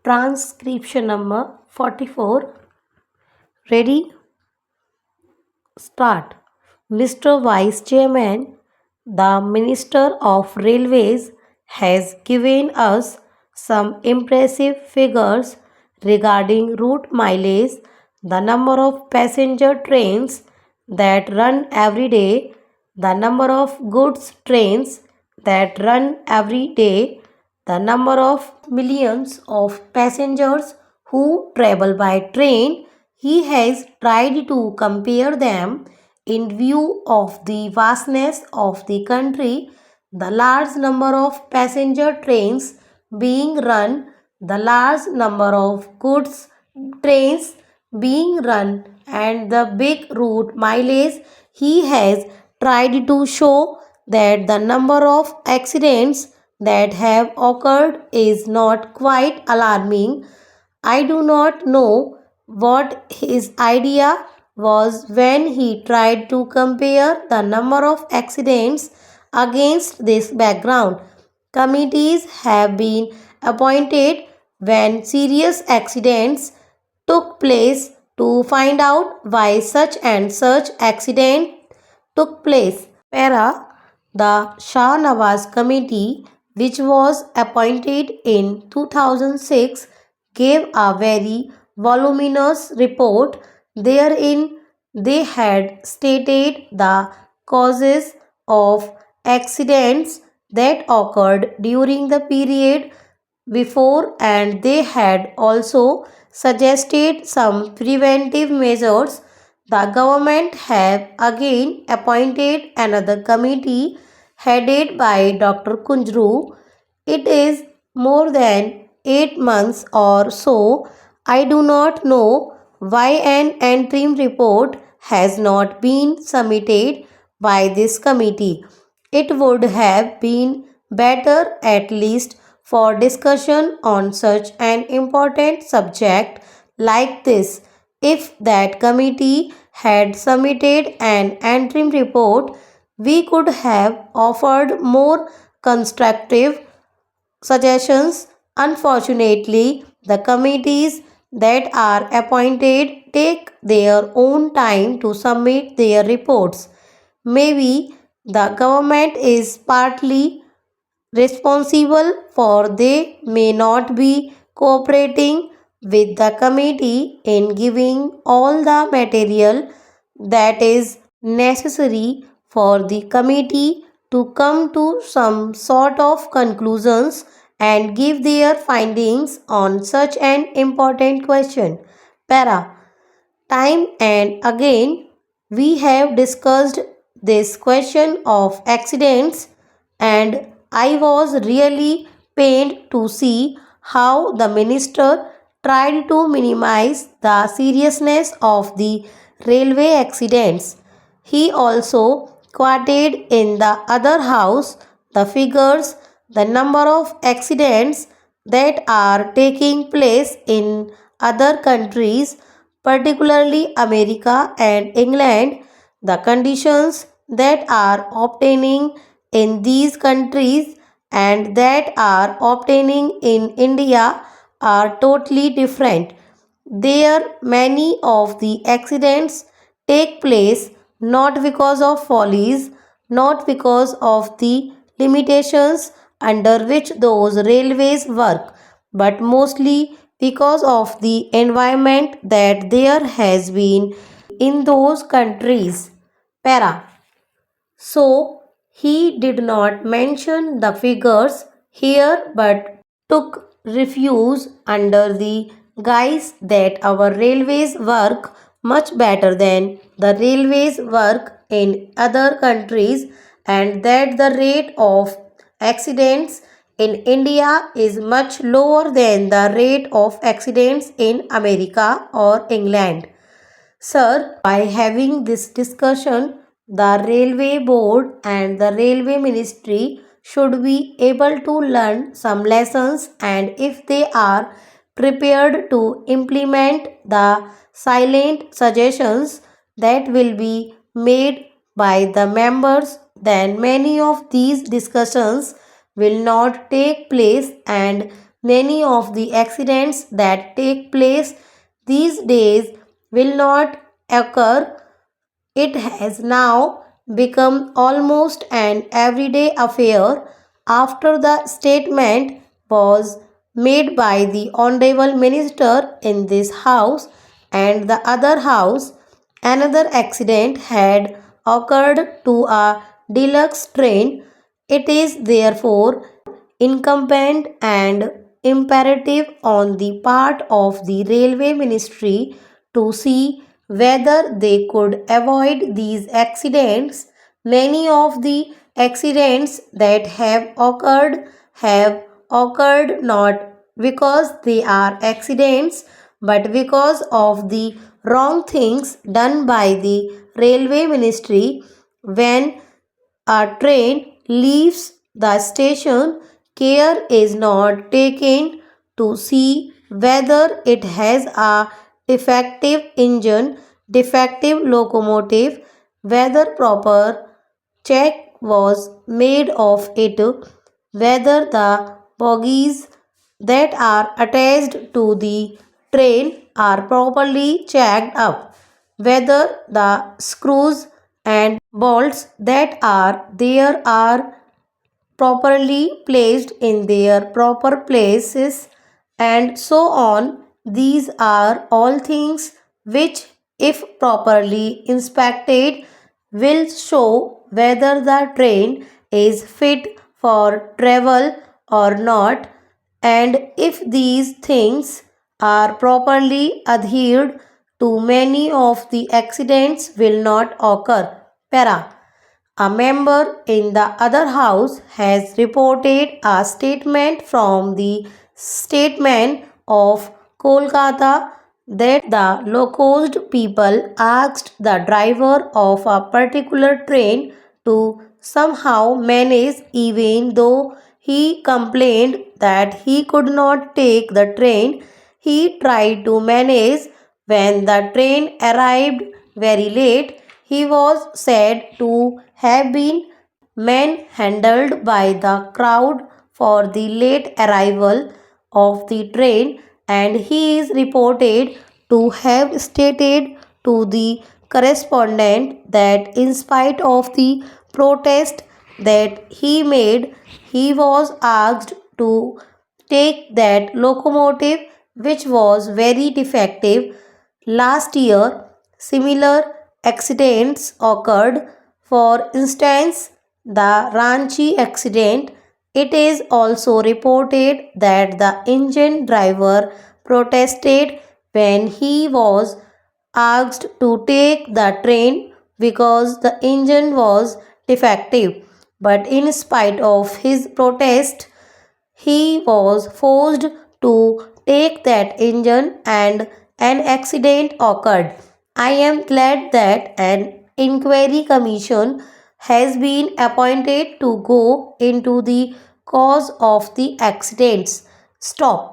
Transcription number 44. Ready? Start. Mr. Vice Chairman, the Minister of Railways has given us some impressive figures regarding route mileage, the number of passenger trains that run every day, the number of goods trains that run every day, the number of millions of passengers who travel by train. He has tried to compare them in view of the vastness of the country, the large number of passenger trains being run, the large number of goods trains being run, and the big route mileage. He has tried to show that the number of accidents that have occurred is not quite alarming. I do not know what his idea was when he tried to compare the number of accidents against this background. Committees have been appointed when serious accidents took place to find out why such and such accident took place. Para, the Shah Nawaz Committee, which was appointed in 2006, gave a very voluminous report. Therein, they had stated the causes of accidents that occurred during the period before, and they had also suggested some preventive measures. The government have again appointed another committee headed by Dr. Kunjru. It is more than 8 months or so. I do not know why an interim report has not been submitted by this committee. It would have been better, at least for discussion on such an important subject like this, if that committee had submitted an interim report. We could have offered more constructive suggestions. Unfortunately, the committees that are appointed take their own time to submit their reports. Maybe the government is partly responsible for they may not be cooperating with the committee in giving all the material that is necessary for the committee to come to some sort of conclusions and give their findings on such an important question. Para. Time and again, we have discussed this question of accidents, and I was really pained to see how the minister tried to minimize the seriousness of the railway accidents. He also quoted in the other house the figures, the number of accidents that are taking place in other countries, particularly America and England. The conditions that are obtaining in these countries and that are obtaining in India are totally different. There, many of the accidents take place not because of follies, not because of the limitations under which those railways work, but mostly because of the environment that there has been in those countries. Para. So, he did not mention the figures here but took refuge under the guise that our railways work much better than the railways work in other countries, and that the rate of accidents in India is much lower than the rate of accidents in America or England. Sir, by having this discussion, the Railway Board and the Railway Ministry should be able to learn some lessons, and if they are prepared to implement the silent suggestions that will be made by the members, then many of these discussions will not take place and Many of the accidents that take place these days will not occur. It has now become almost an everyday affair after the statement was made by the Honorable Minister in this House and the other House. Another accident had occurred to a deluxe train. It is therefore incumbent and imperative on the part of the Railway Ministry to see whether they could avoid these accidents. Many of the accidents that have occurred not because they are accidents but because of the wrong things done by the railway ministry. When a train leaves the station, care is not taken to see whether it has a defective engine, defective locomotive, whether proper check was made of it, whether the bogies that are attached to the train are properly checked up, whether the screws and bolts that are there are properly placed in their proper places, and so on. These are all things which, if properly inspected, will show whether the train is fit for travel or not. And if these things are properly adhered to, many of the accidents will not occur. Para. A member in the other house has reported a statement from the statesman of Kolkata that the low-cost people asked the driver of a particular train to somehow manage, even though he complained that he could not take the train. He tried to manage. When the train arrived very late, he was said to have been manhandled by the crowd for the late arrival of the train, and he is reported to have stated to the correspondent that in spite of the protest that he made, he was asked to take that locomotive which was very defective. Last year, similar accidents occurred. For instance, the Ranchi accident. It is also reported that the engine driver protested when he was asked to take the train because the engine was defective. But in spite of his protest, he was forced to take that engine and an accident occurred. I am glad that an inquiry commission has been appointed to go into the cause of the accidents. Stop.